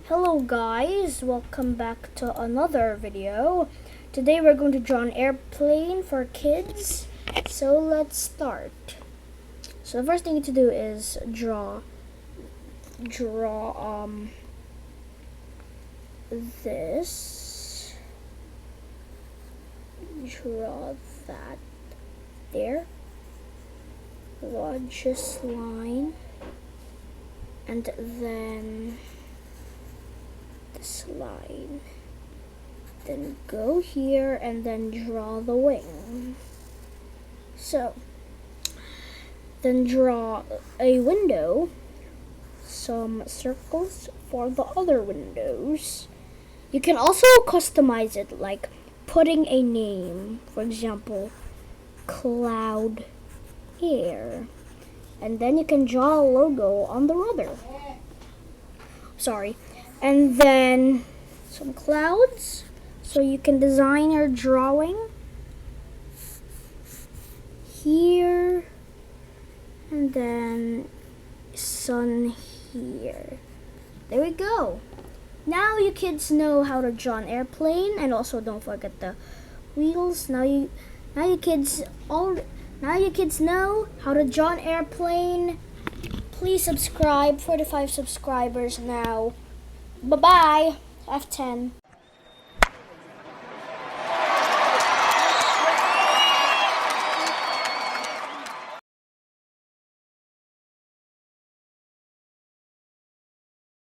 Hello guys, welcome back to another video. Today we're going to draw an airplane for kids. So let's start. So the first thing you need to do is draw this. Draw that there. Draw this line. And then this line, then go here and then draw the wing. So then draw a window, some circles for the other windows. You can also customize it, like putting a name, for example, Cloud Air, and then you can draw a logo on the rudder. And then some clouds, so you can design your drawing here, and then sun here. There we go. Now you kids know how to draw an airplane, and also don't forget the wheels. Now you kids know how to draw an airplane. Please subscribe. 45 subscribers now. Bye-bye. F10.